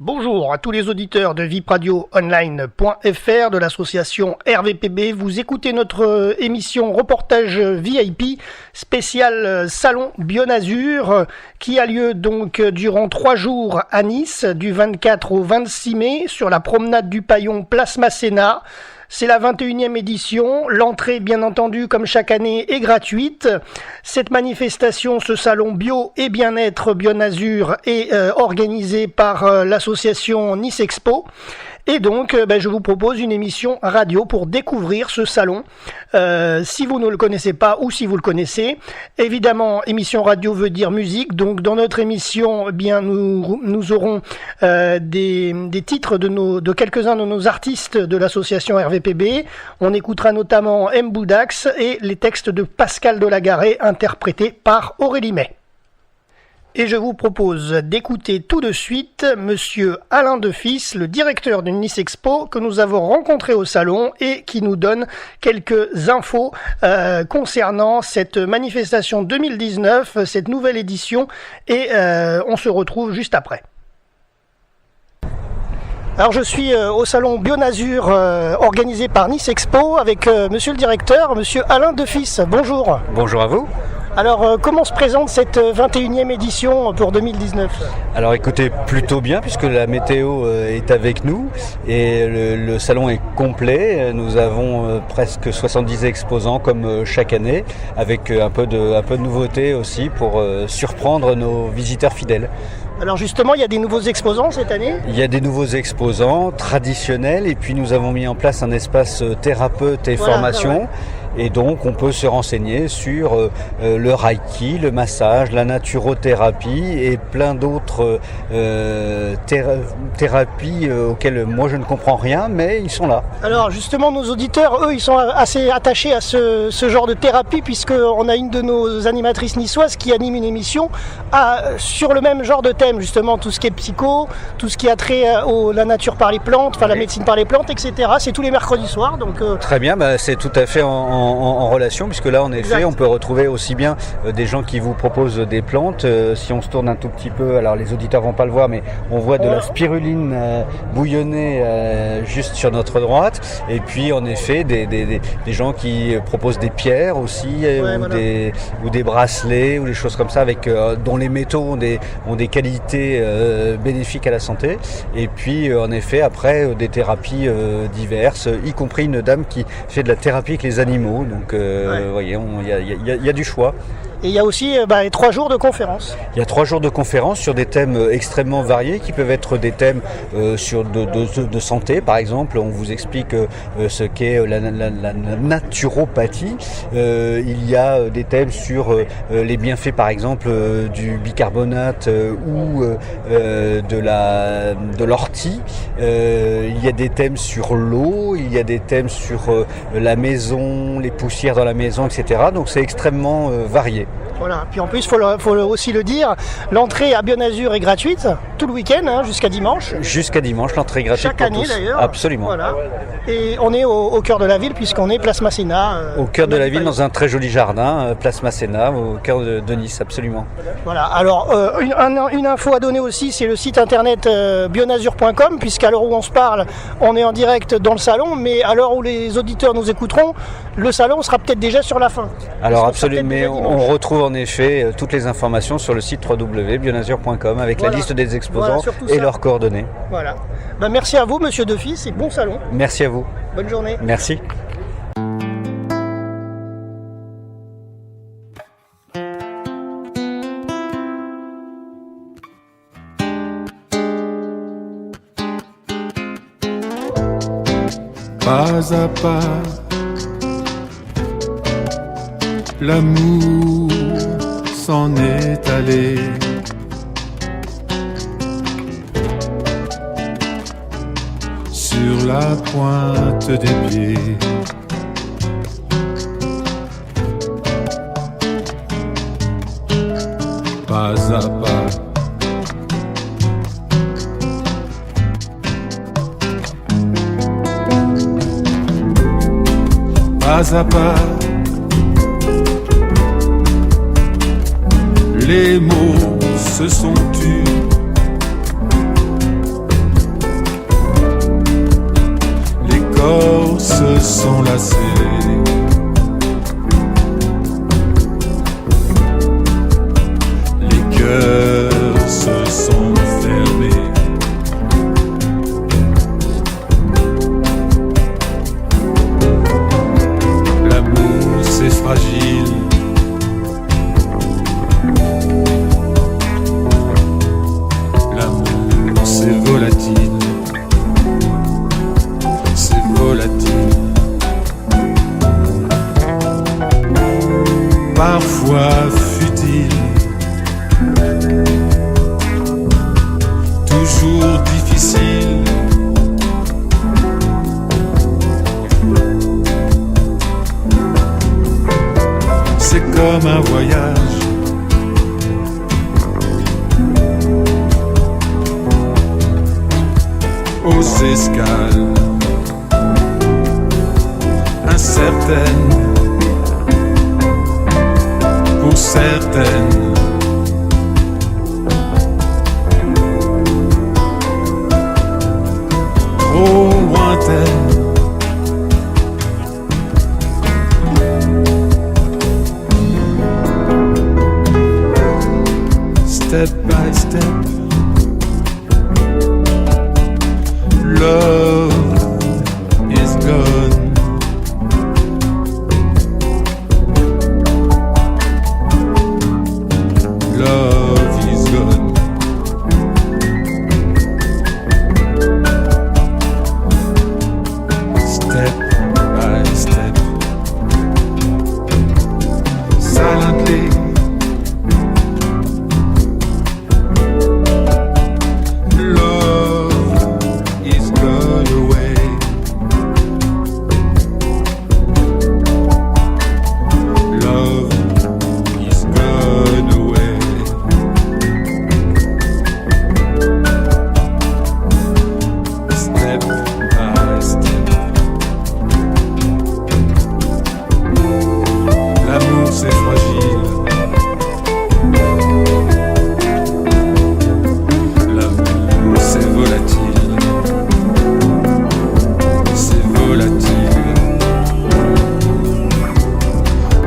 Bonjour à tous les auditeurs de vipradioonline.fr de l'association RVPB. Vous écoutez notre émission reportage VIP spécial Salon Bionazur qui a lieu donc durant 3 jours à Nice du 24 au 26 mai sur la promenade du Paillon Place Masséna. C'est la 21e édition. L'entrée, bien entendu, comme chaque année, est gratuite. Cette manifestation, ce salon bio et bien-être Bionazur est organisé par l'association Nice Expo. Et donc, je vous propose une émission radio pour découvrir ce salon. Si vous ne le connaissez pas ou si vous le connaissez, évidemment, émission radio veut dire musique. Donc, dans notre émission, nous aurons des titres de quelques-uns de nos artistes de l'association RVPB. On écoutera notamment M. Boudax et les textes de Pascal Delagaré interprétés par Aurélie May. Et je vous propose d'écouter tout de suite Monsieur Alain Defis, le directeur de Nice Expo, que nous avons rencontré au salon et qui nous donne quelques infos concernant cette manifestation 2019, cette nouvelle édition, et on se retrouve juste après. Alors je suis au salon Bionazur organisé par Nice Expo avec Monsieur le directeur, Monsieur Alain Defis. Bonjour. Bonjour à vous. Alors, comment se présente cette 21e édition pour 2019 ? Alors écoutez, plutôt bien puisque la météo est avec nous et le salon est complet. Nous avons presque 70 exposants comme chaque année avec un peu de nouveauté aussi pour surprendre nos visiteurs fidèles. Alors justement, il y a des nouveaux exposants cette année ? Il y a des nouveaux exposants traditionnels et puis nous avons mis en place un espace thérapeute et formation. Ouais. Et donc on peut se renseigner sur le reiki, le massage, la naturothérapie et plein d'autres thérapies auxquelles moi je ne comprends rien, mais ils sont là. Alors justement, nos auditeurs, eux, ils sont assez attachés à ce genre de thérapie, puisqu'on a une de nos animatrices niçoises qui anime une émission sur le même genre de thème, justement tout ce qui est psycho, tout ce qui a trait à la nature par les plantes, enfin la médecine par les plantes, etc. C'est tous les mercredis soirs. Donc, Très bien, c'est tout à fait en relation, puisque là en effet on peut retrouver aussi bien des gens qui vous proposent des plantes. Si on se tourne un tout petit peu, alors les auditeurs vont pas le voir, mais on voit de la spiruline bouillonnée juste sur notre droite, et puis en effet des gens qui proposent des pierres aussi, ou des bracelets ou des choses comme ça avec dont les métaux ont des qualités bénéfiques à la santé, et puis en effet après des thérapies diverses, y compris une dame qui fait de la thérapie avec les animaux. Donc, voyez, il y a du choix. Et il y a aussi 3 jours de conférences. Il y a 3 jours de conférences sur des thèmes extrêmement variés qui peuvent être des thèmes de santé, par exemple. On vous explique ce qu'est la naturopathie. Il y a des thèmes sur les bienfaits, par exemple, du bicarbonate ou de l'ortie. Il y a des thèmes sur l'eau, il y a des thèmes sur la maison, les poussières dans la maison, etc. Donc c'est extrêmement varié. Voilà, puis en plus, faut aussi le dire, l'entrée à Bionazur est gratuite tout le week-end, jusqu'à dimanche. Jusqu'à dimanche, l'entrée est gratuite chaque année tous. D'ailleurs. Absolument. Voilà. Et on est au cœur de la ville puisqu'on est Place Masséna. Au cœur de la ville, dans un très joli jardin, Place Masséna, au cœur de Nice, absolument. Voilà, alors une info à donner aussi, c'est le site internet bionazur.com, puisqu'à l'heure où on se parle, on est en direct dans le salon, mais à l'heure où les auditeurs nous écouteront, le salon sera peut-être déjà sur la fin. Alors absolument, mais on retrouve en effet toutes les informations sur le site www.bionazur.com avec la liste des exposants et leurs coordonnées. Voilà. Merci à vous, Monsieur Defis, et bon salon. Merci à vous. Bonne journée. Merci. Pas à pas, l'amour s'en est allé. Sur la pointe des pieds, pas à pas, pas à pas, les mots se sont tus. corps se sont lassés. Les cœurs se sont fermés. L'amour c'est fragile. L'amour c'est volatile. Parfois futile, toujours difficile. C'est comme un voyage, aux escales incertaines. Pour certaines, trop lointaines. Step by step, love is gone. Love is gone. Step by step, silently. Love is gone away. Love is gone away. Step by step, l'amour c'est fragile. L'amour c'est volatile. C'est volatile.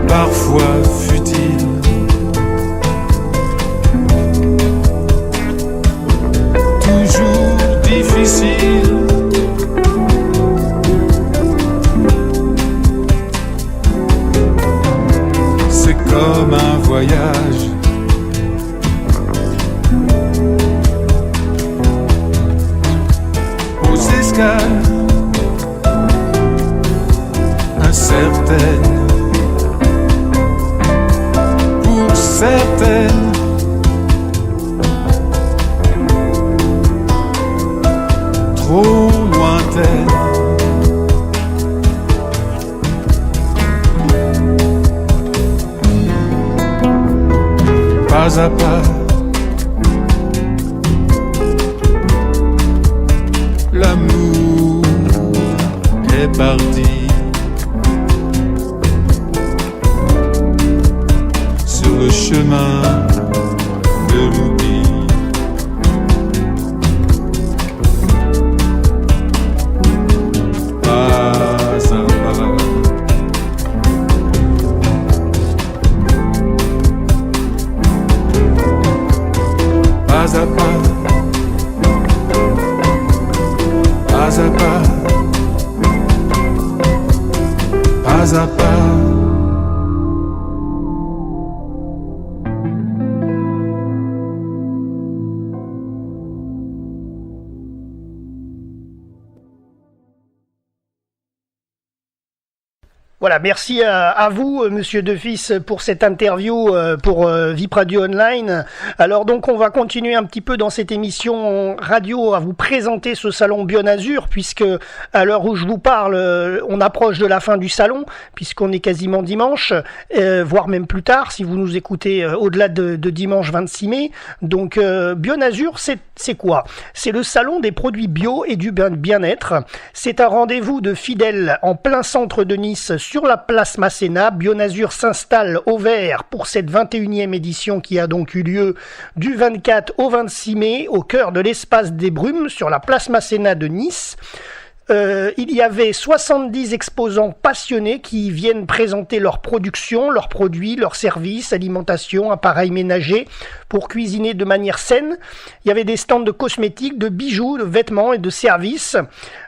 Parfois futile. Toujours difficile. C'est comme un voyage, aux escales incertaines. Pour certaines, trop lointaines. Pas à pas, l'amour est parti sur le chemin de l'oubli. Pas à pas, pas à pas, pas à pas, pas à pas. Voilà, merci à vous, Monsieur Defis, pour cette interview pour VIP Radio Online. Alors donc, on va continuer un petit peu dans cette émission radio à vous présenter ce salon Bionazur, puisque à l'heure où je vous parle, on approche de la fin du salon, puisqu'on est quasiment dimanche, voire même plus tard, si vous nous écoutez au-delà de dimanche 26 mai. Donc, Bionazur, c'est quoi? C'est le salon des produits bio et du bien-être. C'est un rendez-vous de fidèles en plein centre de Nice, sur la place Masséna. Bionazur s'installe au vert pour cette 21e édition qui a donc eu lieu du 24 au 26 mai au cœur de l'espace des Brumes sur la place Masséna de Nice. il y avait 70 exposants passionnés qui viennent présenter leur production, leurs produits, leurs services, alimentation, appareils ménagers pour cuisiner de manière saine. Il y avait des stands de cosmétiques, de bijoux, de vêtements et de services.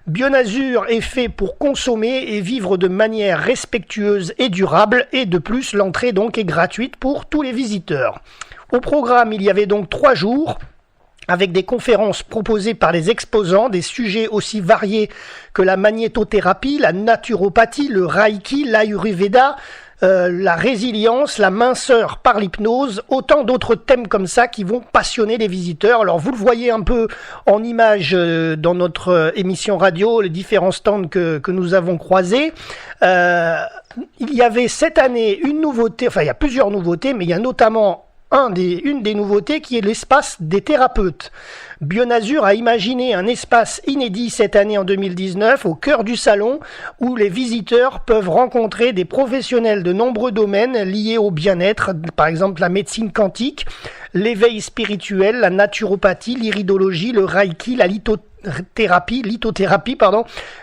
Bionazur est fait pour consommer et vivre de manière respectueuse et durable, et de plus, l'entrée donc est gratuite pour tous les visiteurs. Au programme, il y avait donc 3 jours, avec des conférences proposées par les exposants, des sujets aussi variés que la magnétothérapie, la naturopathie, le reiki, l'ayurveda, la résilience, la minceur par l'hypnose, autant d'autres thèmes comme ça qui vont passionner les visiteurs. Alors vous le voyez un peu en image dans notre émission radio, les différents stands que nous avons croisés. Il y avait cette année une nouveauté, enfin il y a plusieurs nouveautés, mais il y a notamment une des nouveautés qui est l'espace des thérapeutes. Bionazur a imaginé un espace inédit cette année en 2019 au cœur du salon où les visiteurs peuvent rencontrer des professionnels de nombreux domaines liés au bien-être, par exemple la médecine quantique, l'éveil spirituel, la naturopathie, l'iridologie, le reiki, la lithothérapie,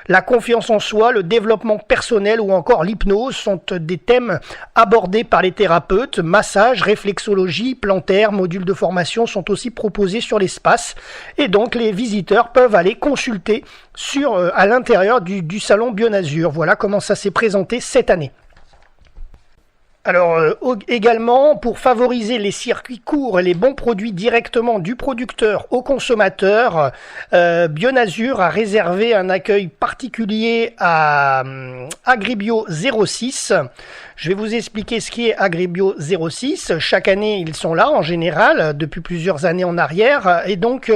la confiance en soi, le développement personnel ou encore l'hypnose sont des thèmes abordés par les thérapeutes. Massage, réflexologie, plantaire, modules de formation sont aussi proposés sur l'espace et donc les visiteurs peuvent aller consulter à l'intérieur du salon Bionazur. Voilà comment ça s'est présenté cette année. Alors également, pour favoriser les circuits courts et les bons produits directement du producteur au consommateur, Bionazur a réservé un accueil particulier à Agribio 06. Je vais vous expliquer ce qui est Agribio 06. Chaque année, ils sont là en général, depuis plusieurs années en arrière. Et donc,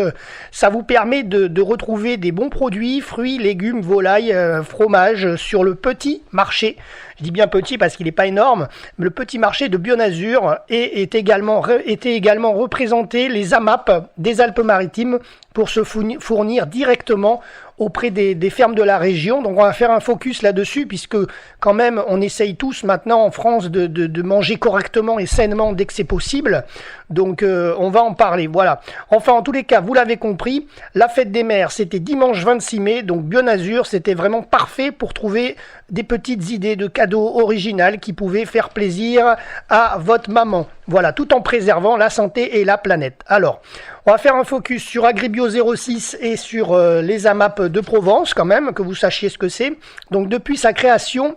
ça vous permet de retrouver des bons produits, fruits, légumes, volailles, fromages sur le petit marché. Je dis bien petit parce qu'il n'est pas énorme. Mais le petit marché de Bionazur était également représenté les AMAP des Alpes-Maritimes pour se fournir directement auprès des fermes de la région. Donc on va faire un focus là-dessus puisque quand même on essaye tous maintenant en France de manger correctement et sainement dès que c'est possible. Donc on va en parler, voilà. Enfin en tous les cas, vous l'avez compris, la fête des mères c'était dimanche 26 mai, donc Bionazur c'était vraiment parfait pour trouver des petites idées de cadeaux originales qui pouvaient faire plaisir à votre maman. Voilà, tout en préservant la santé et la planète. Alors, on va faire un focus sur Agribio 06 et sur les AMAP de Provence quand même, que vous sachiez ce que c'est. Donc depuis sa création,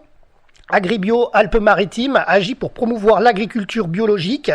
Agribio Alpes-Maritimes agit pour promouvoir l'agriculture biologique,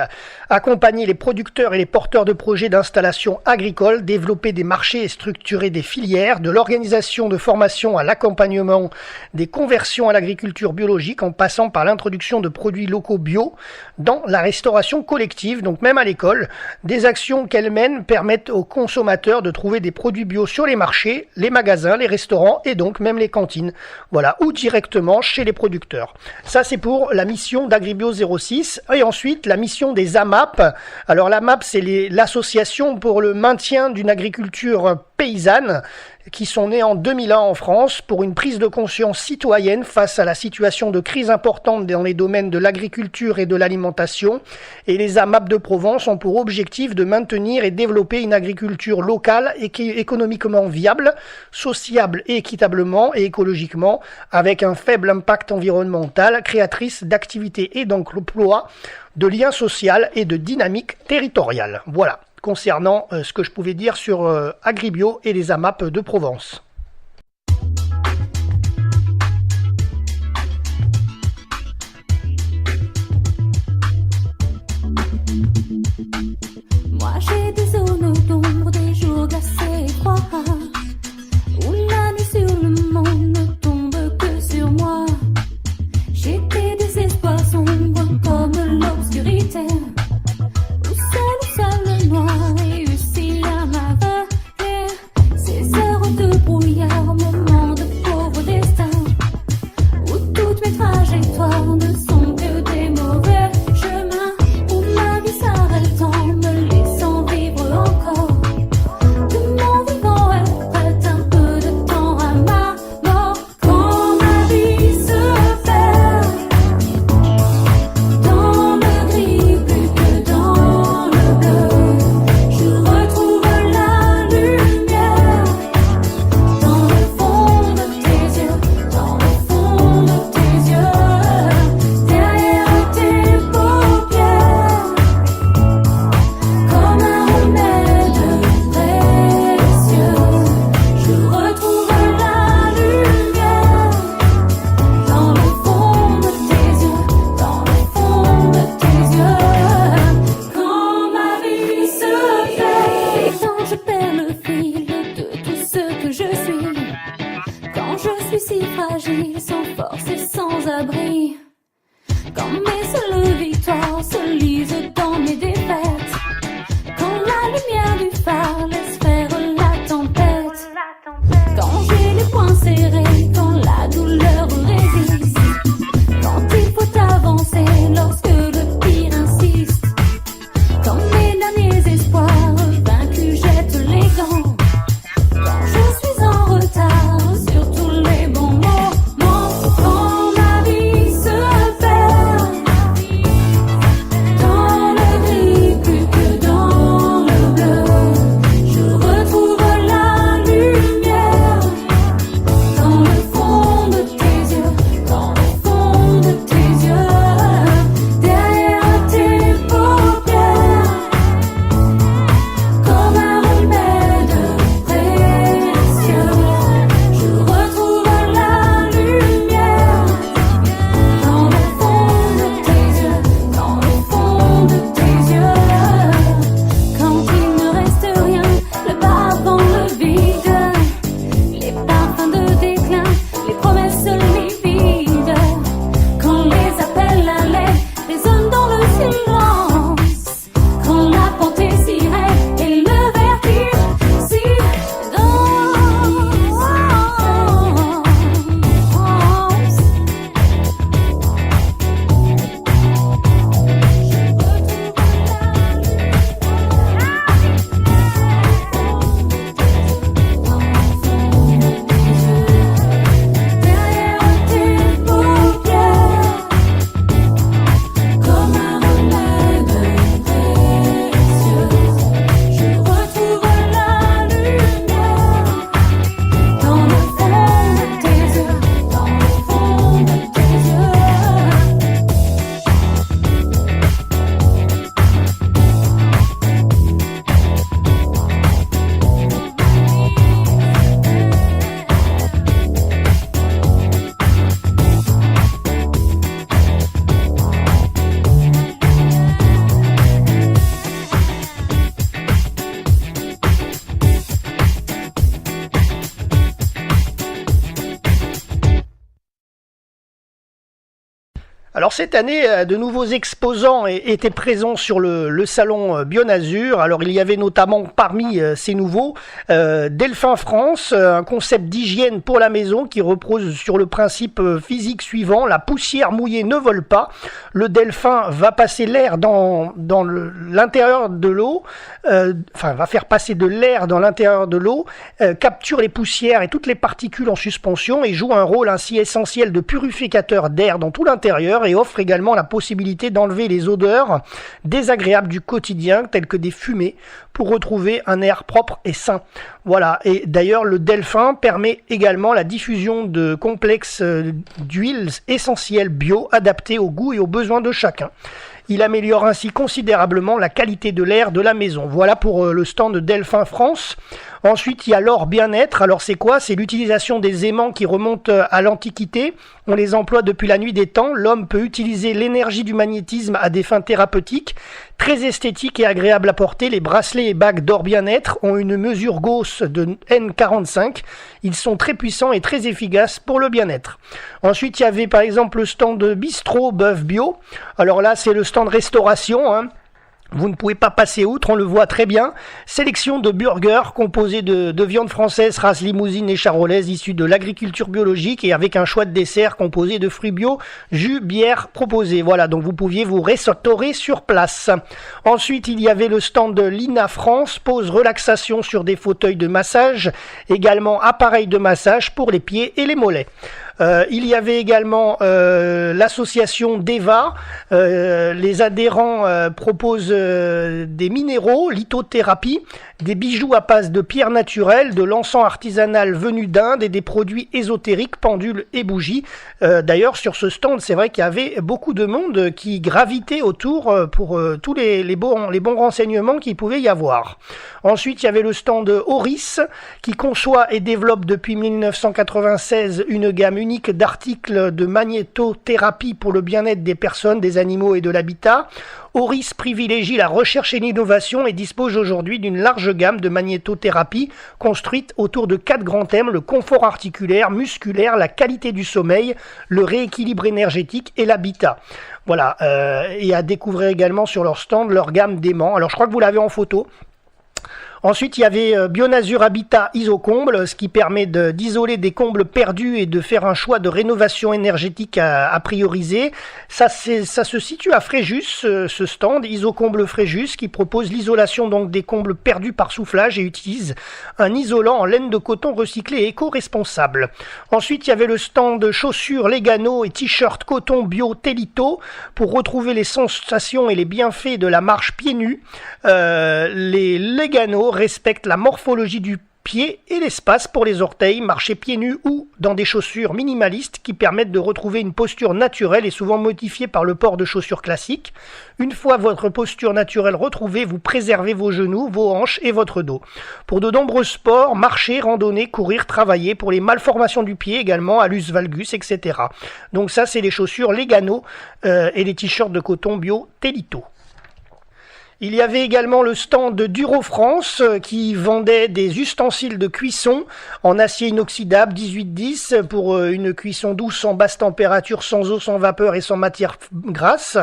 accompagner les producteurs et les porteurs de projets d'installation agricole, développer des marchés et structurer des filières, de l'organisation de formation à l'accompagnement des conversions à l'agriculture biologique en passant par l'introduction de produits locaux bio dans la restauration collective, donc même à l'école. Des actions qu'elle mène permettent aux consommateurs de trouver des produits bio sur les marchés, les magasins, les restaurants et donc même les cantines. Voilà, ou directement chez les producteurs. Ça, c'est pour la mission d'Agribio 06. Et ensuite, la mission des AMAP. Alors, l'AMAP, c'est l'association pour le maintien d'une agriculture paysanne qui sont nés en 2001 en France pour une prise de conscience citoyenne face à la situation de crise importante dans les domaines de l'agriculture et de l'alimentation. Et les AMAP de Provence ont pour objectif de maintenir et développer une agriculture locale et économiquement viable, sociable et équitablement et écologiquement, avec un faible impact environnemental, créatrice d'activités et d'emplois, de liens sociaux et de dynamique territoriale. Voilà, concernant ce que je pouvais dire sur Agribio et les AMAP de Provence. Moi j'ai des zones d'ombre, des jours glacés et froids, où la nuit sur le monde ne tombe que sur moi. J'ai des désespoirs sombres comme l'obscurité, où seul le noir réussit à m'aveugler. Ces heures de brouillard sans-abri. Quand mes seules victoires se lisent dans mes défaites, quand la lumière du phare laisse faire la tempête, quand j'ai les poings serrés, quand la douleur résiste, quand il faut avancer lorsque le pire insiste, quand mes derniers espoirs vaincus jettent les gants, quand je suis en retard sur tous les bons moments, quand ma vie se perd dans le gris plus que dans le bleu, je retrouve la lumière dans le fond de tes yeux, dans le fond de tes yeux, derrière tes paupières, comme un remède précieux, je retrouve la lumière dans le fond de tes yeux, dans le fond de tes yeux. Quand il ne reste rien, le bas-vent, le vide, les parfums de déclin, les promesses livides, quand les appels à l'aide résonnent dans le silence, quand la pente est si raide et le vertige si dense. Derrière tes paupières, comme un remède précieux, je retrouve la lumière dans le fond de tes yeux, dans le fond de tes yeux. Alors cette année, de nouveaux exposants étaient présents sur le salon Bionazur. Alors il y avait notamment parmi ces nouveaux Delphin France, un concept d'hygiène pour la maison qui repose sur le principe physique suivant: la poussière mouillée ne vole pas. Le Delphin va passer l'air dans l'intérieur de l'eau, va faire passer de l'air dans l'intérieur de l'eau, capture les poussières et toutes les particules en suspension et joue un rôle ainsi essentiel de purificateur d'air dans tout l'intérieur, et offre également la possibilité d'enlever les odeurs désagréables du quotidien telles que des fumées pour retrouver un air propre et sain. Voilà, et d'ailleurs le Delphin permet également la diffusion de complexes d'huiles essentielles bio adaptées aux goûts et aux besoins de chacun. Il améliore ainsi considérablement la qualité de l'air de la maison. Voilà pour le stand de Delphin France. Ensuite, il y a l'or bien-être. Alors c'est quoi? C'est l'utilisation des aimants qui remontent à l'Antiquité. On les emploie depuis la nuit des temps. L'homme peut utiliser l'énergie du magnétisme à des fins thérapeutiques. Très esthétique et agréable à porter, les bracelets et bagues d'or bien-être ont une mesure Gauss de N45. Ils sont très puissants et très efficaces pour le bien-être. Ensuite, il y avait par exemple le stand de Bistrot Bœuf Bio. Alors là, c'est le stand restauration, hein. Vous ne pouvez pas passer outre, on le voit très bien. Sélection de burgers composés de viande française, race limousine et charolaise issus de l'agriculture biologique et avec un choix de dessert composé de fruits bio, jus, bière proposés. Voilà, donc vous pouviez vous restaurer sur place. Ensuite, il y avait le stand de Lina France, pause relaxation sur des fauteuils de massage, également appareil de massage pour les pieds et les mollets. Il y avait également l'association DEVA. Les adhérents proposent des minéraux, lithothérapie, des bijoux à base de pierres naturelles, de l'encens artisanal venu d'Inde et des produits ésotériques, pendules et bougies. D'ailleurs, sur ce stand, c'est vrai qu'il y avait beaucoup de monde qui gravitait autour pour tous les bons renseignements qu'il pouvait y avoir. Ensuite, il y avait le stand Oris qui conçoit et développe depuis 1996 une gamme unique d'articles de magnétothérapie pour le bien-être des personnes, des animaux et de l'habitat. Auris privilégie la recherche et l'innovation et dispose aujourd'hui d'une large gamme de magnétothérapie construite autour de 4 grands thèmes: le confort articulaire, musculaire, la qualité du sommeil, le rééquilibre énergétique et l'habitat. Voilà, et à découvrir également sur leur stand leur gamme d'aimants. Alors je crois que vous l'avez en photo. Ensuite, il y avait Bionazur Habitat Isocomble, ce qui permet d'isoler des combles perdus et de faire un choix de rénovation énergétique à prioriser. Ça se situe à Fréjus, ce stand, Isocomble Fréjus, qui propose l'isolation donc des combles perdus par soufflage et utilise un isolant en laine de coton recyclé et éco-responsable. Ensuite, il y avait le stand chaussures Legano et t-shirts coton bio Telito pour retrouver les sensations et les bienfaits de la marche pieds nus. Les Legano respectent la morphologie du pied et l'espace pour les orteils, marcher pieds nus ou dans des chaussures minimalistes qui permettent de retrouver une posture naturelle et souvent modifiée par le port de chaussures classiques. Une fois votre posture naturelle retrouvée, vous préservez vos genoux, vos hanches et votre dos. Pour de nombreux sports, marcher, randonner, courir, travailler, pour les malformations du pied également, hallus valgus, etc. Donc ça, c'est les chaussures Legano et les t-shirts de coton bio Telito. Il y avait également le stand de Duro France qui vendait des ustensiles de cuisson en acier inoxydable 1810 pour une cuisson douce sans basse température, sans eau, sans vapeur et sans matière grasse.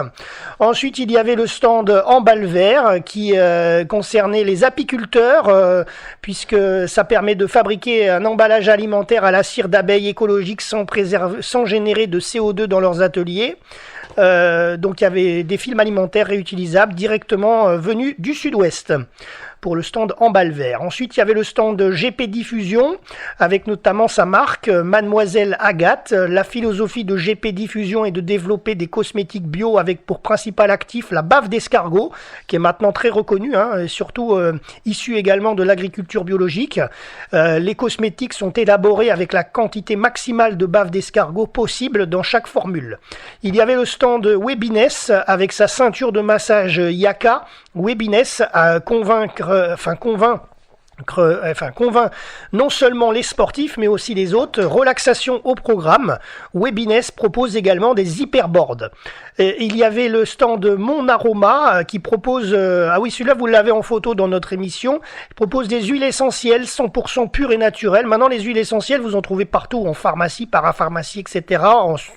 Ensuite, il y avait le stand Emballe Vert qui concernait les apiculteurs puisque ça permet de fabriquer un emballage alimentaire à la cire d'abeille écologique sans générer de CO2 dans leurs ateliers. Donc il y avait des films alimentaires réutilisables directement venus du sud-ouest pour le stand Emballe Vert. Ensuite, il y avait le stand GP Diffusion avec notamment sa marque Mademoiselle Agathe. La philosophie de GP Diffusion est de développer des cosmétiques bio avec pour principal actif la bave d'escargot qui est maintenant très reconnue, et surtout issue également de l'agriculture biologique. Les cosmétiques sont élaborés avec la quantité maximale de bave d'escargot possible dans chaque formule. Il y avait le stand Webiness avec sa ceinture de massage Yaka. Webiness convainc non seulement les sportifs mais aussi les autres. Relaxation au programme. Webiness propose également des hyperboards. Il y avait le stand Mon Aroma qui propose, celui-là vous l'avez en photo dans notre émission, il propose des huiles essentielles 100% pures et naturelles. Maintenant les huiles essentielles vous en trouvez partout en pharmacie, parapharmacie, etc.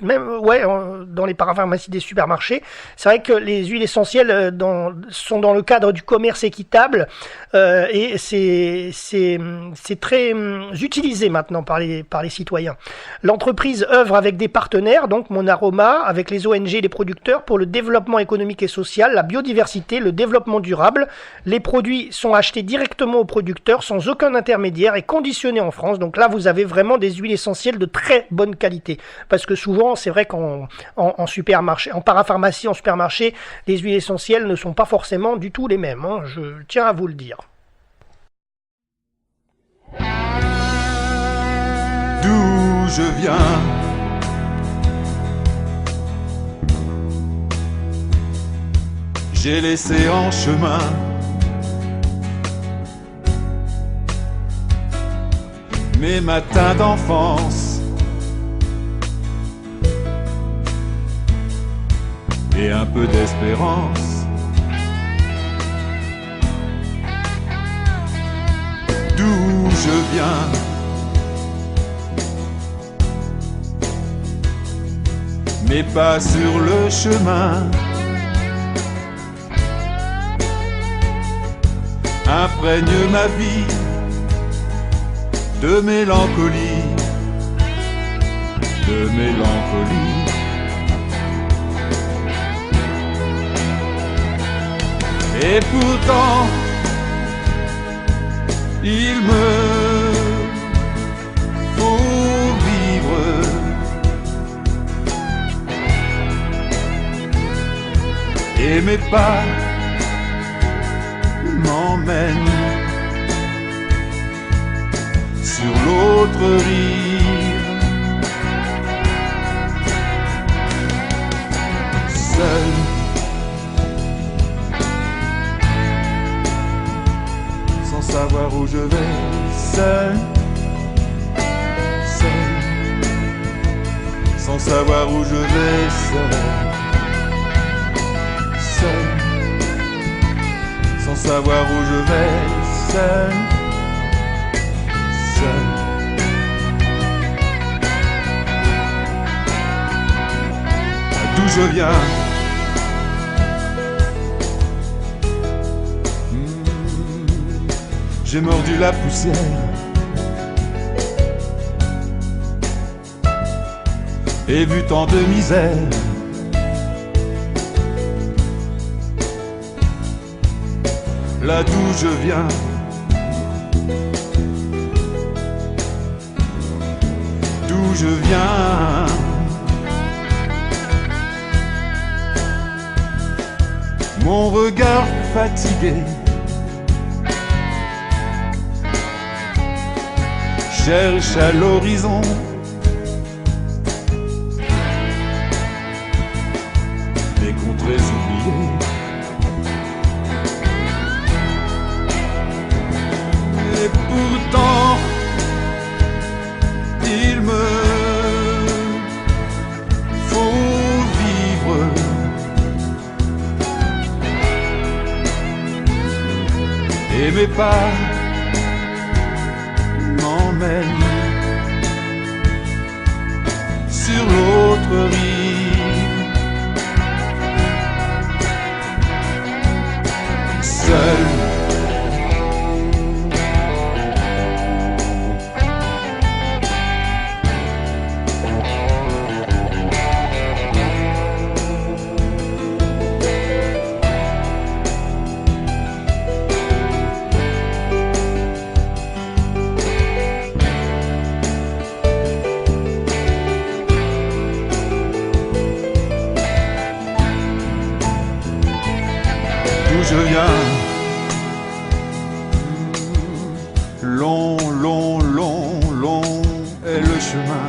Dans les parapharmacies des supermarchés. C'est vrai que les huiles essentielles sont dans le cadre du commerce équitable et c'est très utilisé maintenant par les citoyens. L'entreprise œuvre avec des partenaires, donc Mon Aroma, avec les ONG et les producteurs pour le développement économique et social, la biodiversité, le développement durable. Les produits sont achetés directement aux producteurs sans aucun intermédiaire et conditionnés en France. Donc là, vous avez vraiment des huiles essentielles de très bonne qualité. Parce que souvent, c'est vrai qu'en supermarché, en parapharmacie, en supermarché, les huiles essentielles ne sont pas forcément du tout les mêmes. Je tiens à vous le dire. D'où je viens, j'ai laissé en chemin mes matins d'enfance et un peu d'espérance. D'où je viens, mes pas sur le chemin imprègne ma vie de mélancolie, Et pourtant, il me faut vivre et mes pas m'emmènent sur l'autre rive. Seul, sans savoir où je vais, seul, sans savoir où je vais, seul. savoir où je vais, seul, seul. D'où je viens, j'ai mordu la poussière et vu tant de misère. Là d'où je viens, d'où je viens, mon regard fatigué cherche à l'horizon des contrées oubliées. Et pourtant, il me faut vivre. Et mes pas m'emmènent sur l'autre rive. Seul. Je viens, long, long, long, long est le chemin.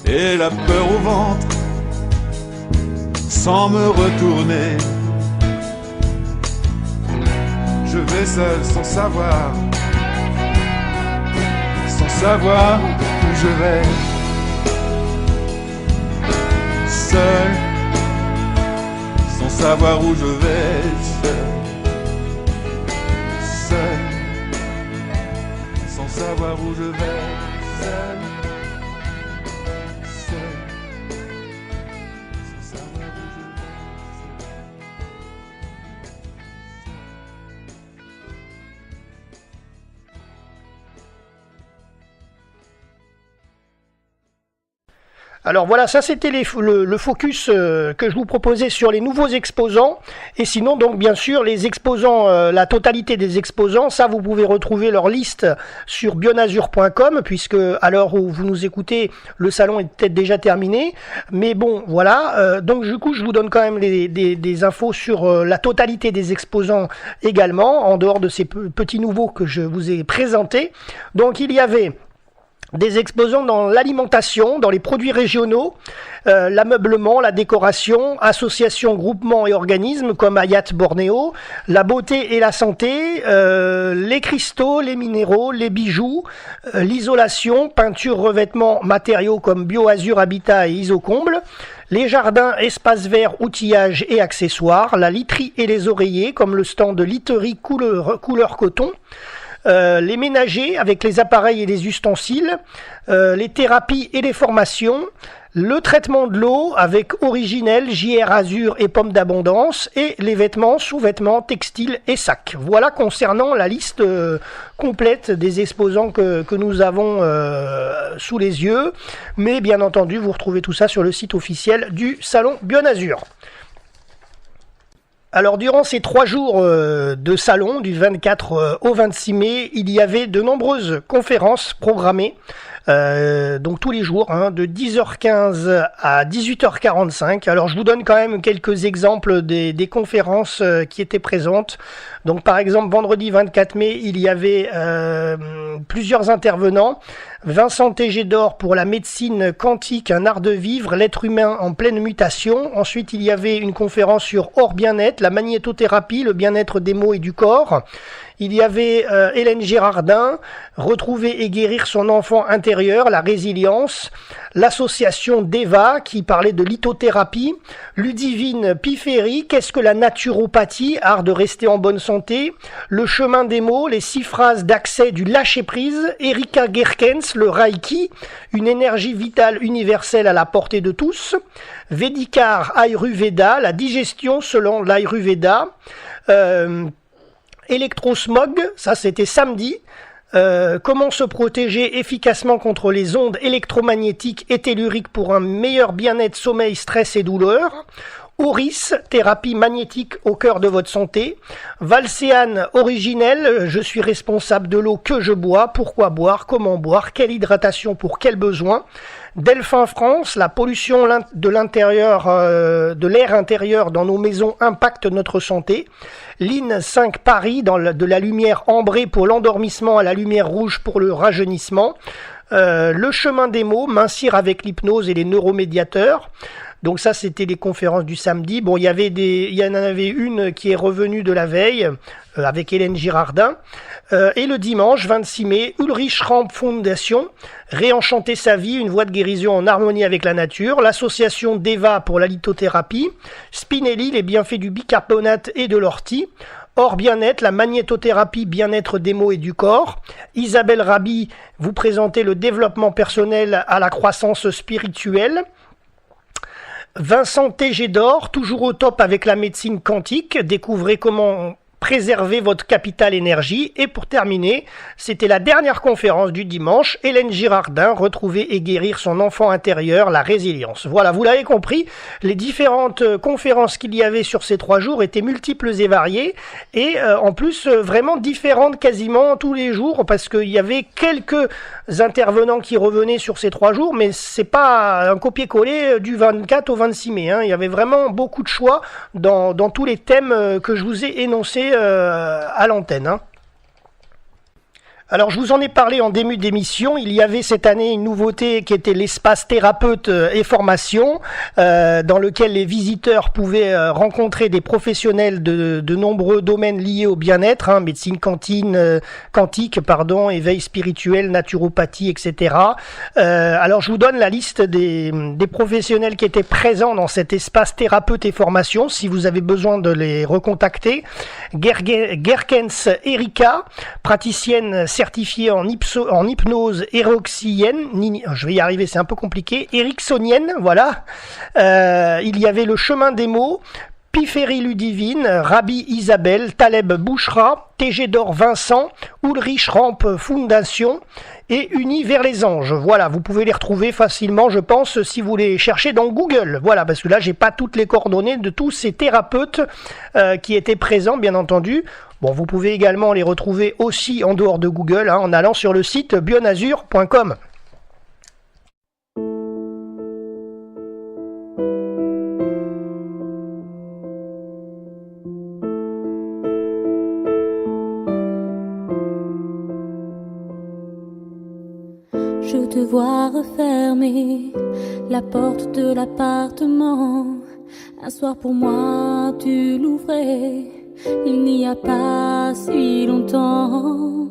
Et la peur au ventre, sans me retourner. Je vais seul sans savoir où je vais. Seul, sans savoir où je vais, seul, seul, sans savoir où je vais, seul, seul, sans savoir où je vais, seul. Alors voilà, ça c'était le focus que je vous proposais sur les nouveaux exposants. Et sinon, donc bien sûr, les exposants, la totalité des exposants, ça vous pouvez retrouver leur liste sur bionazur.com, puisque à l'heure où vous nous écoutez, le salon est peut-être déjà terminé. Mais bon, voilà. Donc du coup, je vous donne quand même des infos sur la totalité des exposants également, en dehors de ces petits nouveaux que je vous ai présentés. Donc il y avait des exposants dans l'alimentation, dans les produits régionaux, l'ameublement, la décoration, associations, groupements et organismes comme Hayat Bornéo, la beauté et la santé, les cristaux, les minéraux, les bijoux, l'isolation, peinture, revêtements, matériaux comme BioAzur Habitat et Isocomble, les jardins, espaces verts, outillage et accessoires, la literie et les oreillers comme le stand de literie couleur coton, les ménagers avec les appareils et les ustensiles, les thérapies et les formations, le traitement de l'eau avec Originel, JR Azur et Pommes d'Abondance, et les vêtements, sous-vêtements, textiles et sacs. Voilà concernant la liste complète des exposants que nous avons sous les yeux. Mais bien entendu, vous retrouvez tout ça sur le site officiel du Salon Bionazur. Alors durant ces 3 jours de salon, du 24 au 26 mai, il y avait de nombreuses conférences programmées, donc tous les jours, de 10h15 à 18h45. Alors je vous donne quand même quelques exemples des conférences qui étaient présentes. Donc par exemple, vendredi 24 mai, il y avait plusieurs intervenants. Vincent Tégédor pour la médecine quantique, un art de vivre, l'être humain en pleine mutation. Ensuite, il y avait une conférence sur Hors Bien-être, la magnétothérapie, le bien-être des mots et du corps. Il y avait Hélène Girardin, retrouver et guérir son enfant intérieur, la résilience. L'association DEVA qui parlait de lithothérapie. Ludivine Piferi, qu'est-ce que la naturopathie, art de rester en bonne santé. Le chemin des mots, les 6 phrases d'accès du lâcher-prise. Erika Gerkens, le Reiki, une énergie vitale universelle à la portée de tous. Vedikar Ayurveda, la digestion selon l'Ayurveda. Électrosmog, ça c'était samedi. Comment se protéger efficacement contre les ondes électromagnétiques et telluriques pour un meilleur bien-être, sommeil, stress et douleur. Auris, thérapie magnétique au cœur de votre santé. Valséane originelle, je suis responsable de l'eau que je bois, pourquoi boire, comment boire, quelle hydratation pour quel besoin. Delphin France, la pollution de l'intérieur, de l'air intérieur dans nos maisons impacte notre santé. Line 5 Paris, de la lumière ambrée pour l'endormissement à la lumière rouge pour le rajeunissement. Le chemin des mots, mincir avec l'hypnose et les neuromédiateurs. Donc ça, c'était les conférences du samedi. Bon, il y en avait une qui est revenue de la veille avec Hélène Girardin. Et le dimanche 26 mai, Ulrich Ramp Foundation, réenchanter sa vie, une voie de guérison en harmonie avec la nature. L'association DEVA pour la lithothérapie. Spinelli, les bienfaits du bicarbonate et de l'ortie. Or bien-être, la magnétothérapie, bien-être des mots et du corps. Isabelle Rabi, vous présentez le développement personnel à la croissance spirituelle. Vincent Tégédor, toujours au top avec la médecine quantique. Découvrez comment préserver votre capital énergie. Et pour terminer, c'était la dernière conférence du dimanche. Hélène Girardin, retrouver et guérir son enfant intérieur, la résilience. Voilà, vous l'avez compris, les différentes conférences qu'il y avait sur ces 3 jours étaient multiples et variées. Et en plus, vraiment différentes quasiment tous les jours, parce qu'il y avait quelques intervenants qui revenaient sur ces 3 jours, mais c'est pas un copier-coller du 24 au 26 mai. Hein. Il y avait vraiment beaucoup de choix dans tous les thèmes que je vous ai énoncés à l'antenne. Hein. Alors je vous en ai parlé en début d'émission, il y avait cette année une nouveauté qui était l'espace thérapeute et formation, dans lequel les visiteurs pouvaient rencontrer des professionnels de nombreux domaines liés au bien-être, hein, médecine quantique, éveil spirituel, naturopathie, etc. Alors je vous donne la liste des professionnels qui étaient présents dans cet espace thérapeute et formation, si vous avez besoin de les recontacter. Gerkens Erika, praticienne certifiée en hypnose ericksonienne, je vais y arriver, c'est un peu compliqué, ericksonienne, voilà. Il y avait le chemin des mots, Piferi Ludivine, Rabi Isabelle, Taleb Bouchra, Tégédor Vincent, Ulrich Ramp Foundation et Unis vers les anges. Voilà, vous pouvez les retrouver facilement, je pense, si vous les cherchez dans Google. Voilà, parce que là, j'ai pas toutes les coordonnées de tous ces thérapeutes qui étaient présents, bien entendu. Bon, vous pouvez également les retrouver aussi en dehors de Google, hein, en allant sur le site bionazur.com. Je te vois refermer la porte de l'appartement. Un soir pour moi tu l'ouvrais, il n'y a pas si longtemps.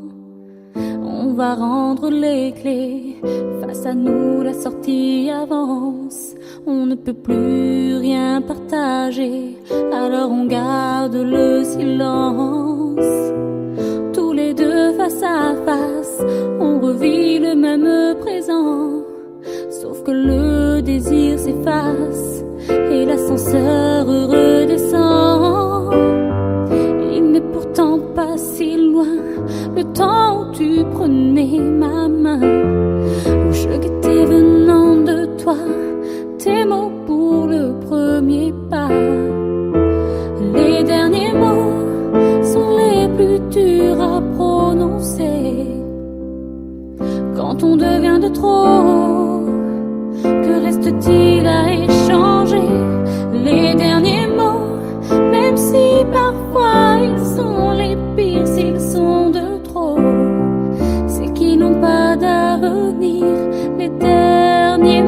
On va rendre les clés, face à nous la sortie avance. On ne peut plus rien partager, alors on garde le silence. Tous les deux face à face, on revit le même présent. Sauf que le désir s'efface et l'ascenseur redescend. Il n'est pourtant pas si loin le temps où tu prenais ma main, où je guettais venant de toi tes mots pour le premier pas. Les derniers mots sont les plus durs à prononcer. Quand on devient de trop, que reste-t-il à échanger? Les derniers mots, même si parfois ils sont les pires, s'ils sont de trop, c'est qu'ils n'ont pas d'avenir. Les derniers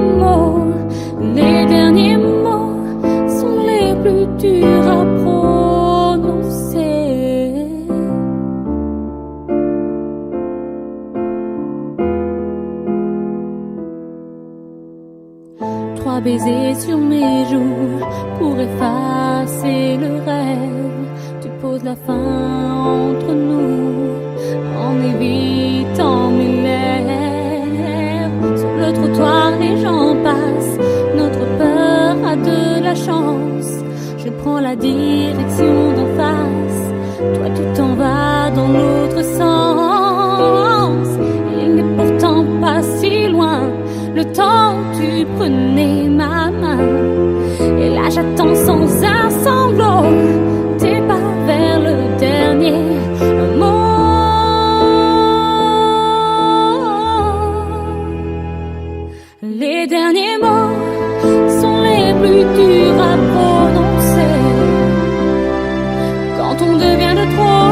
mots sont les plus durs à prononcer. 3 baisers sur mes joues pour effacer le rêve. Tu poses la fin entre nous en évitant mes lèvres. Sur le trottoir les gens passent, notre peur a de la chance. Je prends la direction d'en face, toi tu t'en vas dans l'autre sens. Il n'est pourtant pas si loin, le temps où tu prenais ma main. Et là j'attends sans un sanglot tes pas vers le dernier mot. Les derniers mots sont les plus durs à prononcer. Quand on devient de trop,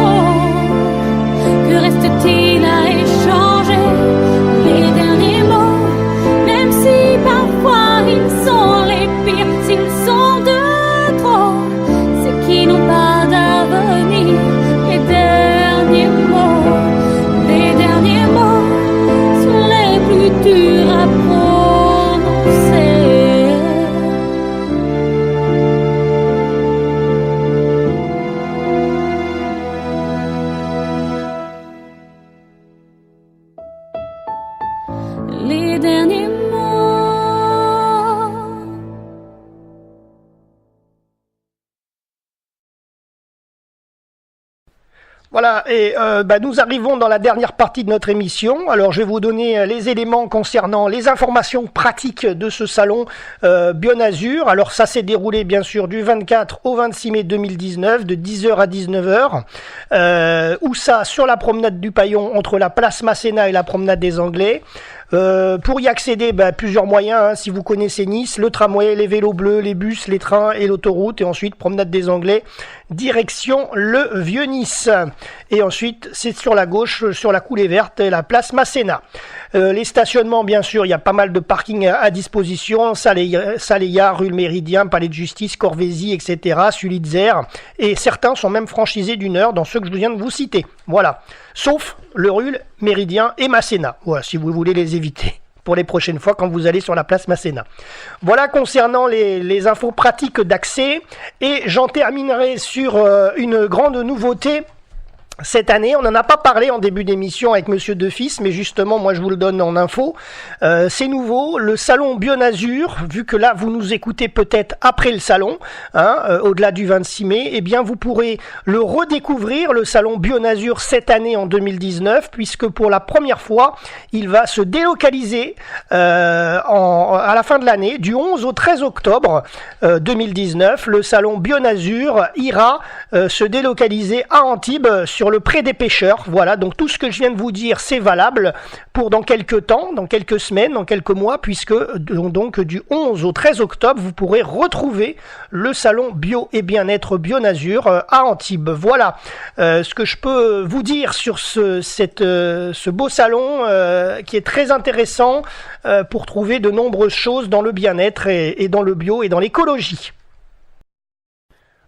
que reste-t-il à échanger? Les derniers mots, même si parfois ils sont les pires, s'ils sont de trop, c'est qu'ils n'ont pas d'avenir. Les derniers mots sont les plus durs à prononcer. Les derniers mots. Voilà, et nous arrivons dans la dernière partie de notre émission. Alors je vais vous donner les éléments concernant les informations pratiques de ce salon Bionazur. Alors ça s'est déroulé bien sûr du 24 au 26 mai 2019, de 10h à 19h. Où ça, sur la promenade du Paillon, entre la place Masséna et la promenade des Anglais. Pour y accéder, plusieurs moyens, hein, si vous connaissez Nice, le tramway, les vélos bleus, les bus, les trains et l'autoroute, et ensuite promenade des Anglais, direction le Vieux-Nice. Et ensuite, c'est sur la gauche, sur la coulée verte, la place Masséna. Les stationnements, bien sûr, il y a pas mal de parking à disposition, Saléa, rue le Méridien, Palais de Justice, Corvézy, etc., Sulitzer, et certains sont même franchisés d'une heure dans ceux que je viens de vous citer. Voilà. Sauf le Rul, Méridien et Masséna. Voilà, si vous voulez les éviter pour les prochaines fois quand vous allez sur la place Masséna. Voilà concernant les infos pratiques d'accès. Et j'en terminerai sur une grande nouveauté. Cette année, on n'en a pas parlé en début d'émission avec Monsieur Defis, mais justement, moi je vous le donne en info. C'est nouveau, le salon Bionazur, vu que là vous nous écoutez peut-être après le salon, au-delà du 26 mai, eh bien vous pourrez le redécouvrir, le salon Bionazur cette année en 2019, puisque pour la première fois, il va se délocaliser à la fin de l'année, du 11 au 13 octobre 2019. Le salon Bionazur ira se délocaliser à Antibes, sur le pré des pêcheurs. Voilà, donc tout ce que je viens de vous dire, c'est valable pour dans quelques temps, dans quelques semaines, dans quelques mois, puisque donc du 11 au 13 octobre, vous pourrez retrouver le salon bio et bien-être Bionazur à Antibes. Voilà ce que je peux vous dire sur ce beau salon qui est très intéressant pour trouver de nombreuses choses dans le bien-être et dans le bio et dans l'écologie.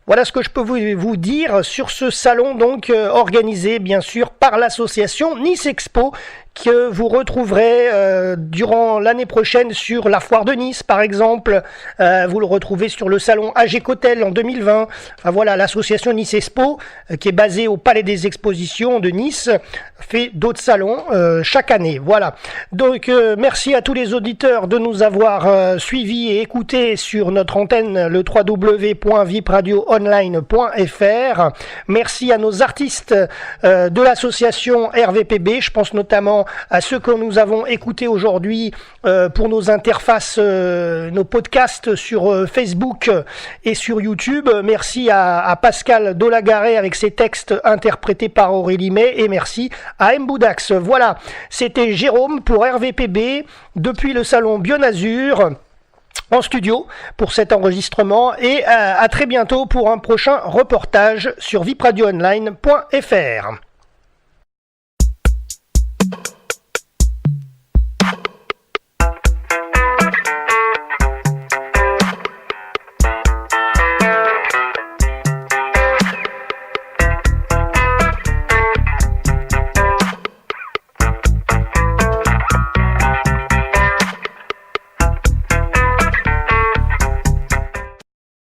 Voilà ce que je peux vous dire sur ce salon donc organisé bien sûr par l'association Nice Expo, que vous retrouverez durant l'année prochaine sur la foire de Nice par exemple, vous le retrouvez sur le salon AGECOTEL en 2020, enfin voilà, l'association Nice Expo qui est basée au Palais des Expositions de Nice fait d'autres salons chaque année, voilà. Donc merci à tous les auditeurs de nous avoir suivis et écoutés sur notre antenne, le www.vipradioonline.fr. Merci à nos artistes de l'association RVPB, je pense notamment à ceux que nous avons écoutés aujourd'hui pour nos interfaces, nos podcasts sur Facebook et sur YouTube. Merci à Pascal Dolagaré avec ses textes interprétés par Aurélie May, et merci à M. Boudax. Voilà, c'était Jérôme pour RVPB depuis le salon Bionazur en studio pour cet enregistrement, et à très bientôt pour un prochain reportage sur vipradioonline.fr.